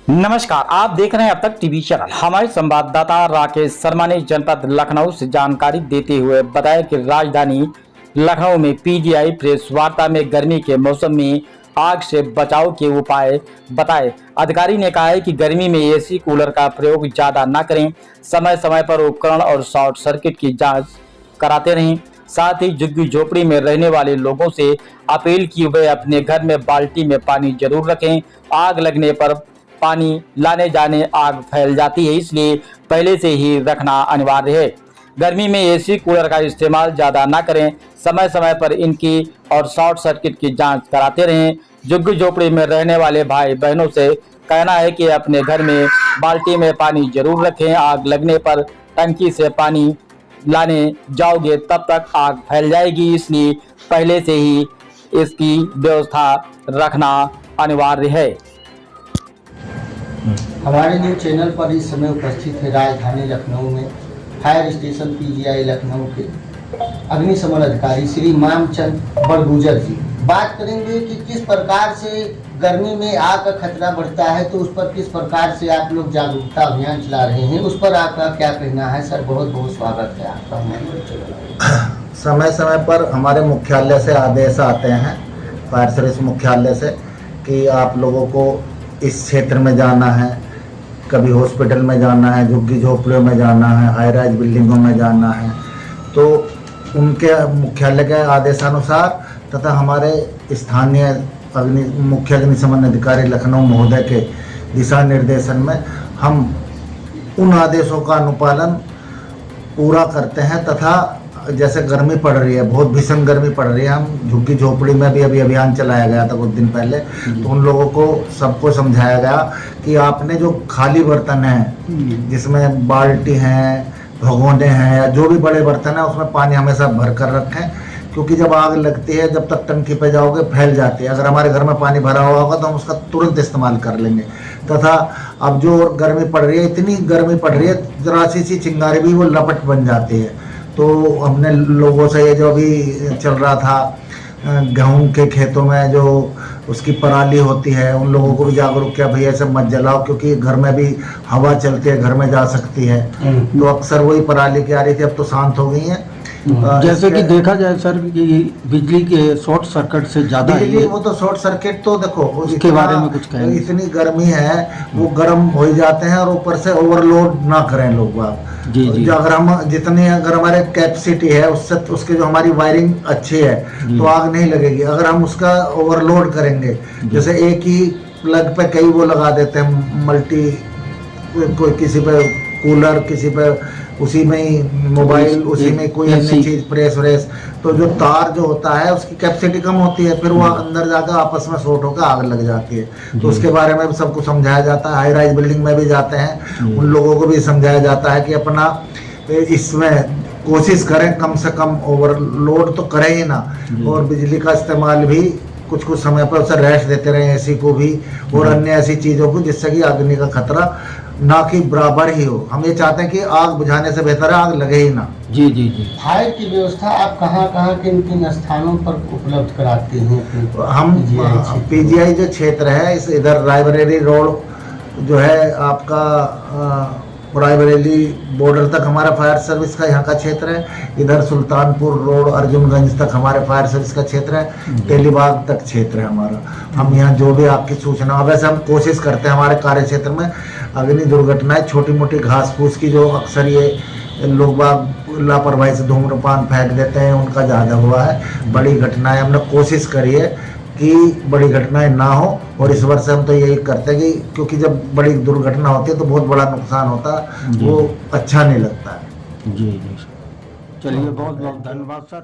नमस्कार, आप देख रहे हैं अब तक टीवी चैनल। हमारे संवाददाता राकेश शर्मा ने जनपद लखनऊ से जानकारी देते हुए बताया कि राजधानी लखनऊ में पीजीआई प्रेस वार्ता में गर्मी के मौसम में आग से बचाव के उपाय बताए। अधिकारी ने कहा है कि गर्मी में एसी कूलर का प्रयोग ज्यादा न करें, समय समय पर उपकरण और शॉर्ट सर्किट की जांच कराते रहें। साथ ही झुग्गी झोपड़ी में रहने वाले लोगों से अपील की वे अपने घर में बाल्टी में पानी जरूर रखें। आग लगने पर पानी लाने जाने आग फैल जाती है, इसलिए पहले से ही रखना अनिवार्य है। गर्मी में एसी कूलर का इस्तेमाल ज़्यादा ना करें, समय समय पर इनकी और शॉर्ट सर्किट की जांच कराते रहें। झुग्गी झोपड़ी में रहने वाले भाई बहनों से कहना है कि अपने घर में बाल्टी में पानी जरूर रखें। आग लगने पर टंकी से पानी लाने जाओगे तब तक आग फैल जाएगी, इसलिए पहले से ही इसकी व्यवस्था रखना अनिवार्य है। हमारे न्यूज चैनल पर इस समय उपस्थित है राजधानी लखनऊ में फायर स्टेशन पीजीआई लखनऊ के अग्निशमन अधिकारी श्री मामचंद बड़गुजर जी। बात करेंगे कि किस प्रकार से गर्मी में आग का खतरा बढ़ता है, तो उस पर किस प्रकार से आप लोग जागरूकता अभियान चला रहे हैं, उस पर आपका क्या कहना है। सर, बहुत बहुत स्वागत है आपका। समय समय पर हमारे मुख्यालय से आदेश आते हैं, फायर सर्विस मुख्यालय से, कि आप लोगों को इस क्षेत्र में जाना है, कभी हॉस्पिटल में जाना है, झुग्गी झोपड़ियों में जाना है, हाई राइज बिल्डिंगों में जाना है। तो उनके मुख्यालय के आदेशानुसार तथा हमारे स्थानीय मुख्य अग्निशमन अधिकारी लखनऊ महोदय के दिशा निर्देशन में हम उन आदेशों का अनुपालन पूरा करते हैं। तथा जैसे गर्मी पड़ रही है, बहुत भीषण गर्मी पड़ रही है, हम झुग्गी झोपड़ी में भी अभी अभियान चलाया गया था कुछ दिन पहले, तो उन लोगों को सबको समझाया गया कि आपने जो खाली बर्तन है जिसमें बाल्टी हैं, भगोने हैं या जो भी बड़े बर्तन है, उसमें पानी हमेशा भर कर रखें, क्योंकि जब आग लगती है, जब तक टंकी पे जाओगे फैल जाती है। अगर हमारे घर में पानी भरा हुआ होगा तो हम उसका तुरंत इस्तेमाल कर लेंगे। तथा अब जो गर्मी पड़ रही है, इतनी गर्मी पड़ रही है, जरा सी चिंगारी भी वो लपट बन जाती है। तो हमने लोगों से ये जो अभी चल रहा था गेहूं के खेतों में जो उसकी पराली होती है, उन लोगों को भी जागरूक किया, भैया ऐसे मत जलाओ, क्योंकि घर में भी हवा चलती है, घर में जा सकती है। तो अक्सर वही पराली की आ रही थी, अब तो शांत हो गई है। जैसे कि देखा जाए सर कि बिजली के शॉर्ट सर्किट से ज्यादा बिजली, वो तो शॉर्ट सर्किट तो देखो उसके बारे में कुछ कहें। इतनी गर्मी है, वो गर्म हो जाते हैं और ऊपर से ओवरलोड ना करें लोग बात। जी। अगर हम जितनी अगर हमारे कैपेसिटी है उससे उसकी जो हमारी वायरिंग अच्छी है तो आग नहीं लगेगी। अगर हम उसका ओवरलोड करेंगे, जैसे एक ही प्लग पे कई वो लगा देते हैं, मल्टी, कोई किसी पे कूलर, किसी पे उसी में ही मोबाइल, उसी में कोई अन्य चीज, प्रेस व्रेस, तो जो तार जो होता है उसकी कैपेसिटी कम होती है, फिर वो अंदर जाकर आपस में शॉर्ट होकर आग लग जाती है। तो उसके बारे में भी सबको समझाया जाता है। हाई राइज बिल्डिंग में भी जाते हैं, उन लोगों को भी समझाया जाता है कि अपना इसमें कोशिश करें, कम से कम ओवरलोड तो करें ही ना, और बिजली का इस्तेमाल भी कुछ कुछ समय पर उसे रेस्ट देते रहे, एसी को भी और अन्य ऐसी चीज़ों को, जिससे कि अग्नि का खतरा ना कि बराबर ही हो। हम ये चाहते हैं कि आग बुझाने से बेहतर है आग लगे ही ना। जी। फायर की व्यवस्था आप कहाँ किन किन स्थानों पर उपलब्ध कराते हैं? हम पीजीआई जो क्षेत्र है, इस इधर रायबरेली रोड जो है आपका, रायबरेली बॉर्डर तक हमारा फायर सर्विस का यहाँ का क्षेत्र है। इधर सुल्तानपुर रोड अर्जुनगंज तक हमारे फायर सर्विस का क्षेत्र है। तेलीबाग तक क्षेत्र है हमारा। हम यहाँ जो भी आपकी सूचना, वैसे हम कोशिश करते हैं हमारे कार्य क्षेत्र में अग्नि दुर्घटनाएं, छोटी मोटी घास फूस की जो अक्सर ये लोग बाग लापरवाही से धूम्रपान फेंक देते हैं, उनका ज़्यादा हुआ है। बड़ी घटनाएं हमने कोशिश करी है कि बड़ी घटनाएं ना हो, और इस वर्ष हम तो यही करते हैं कि क्योंकि जब बड़ी दुर्घटना होती है तो बहुत बड़ा नुकसान होता है, वो अच्छा नहीं लगता है। जी। चलिए, बहुत बहुत धन्यवाद सर।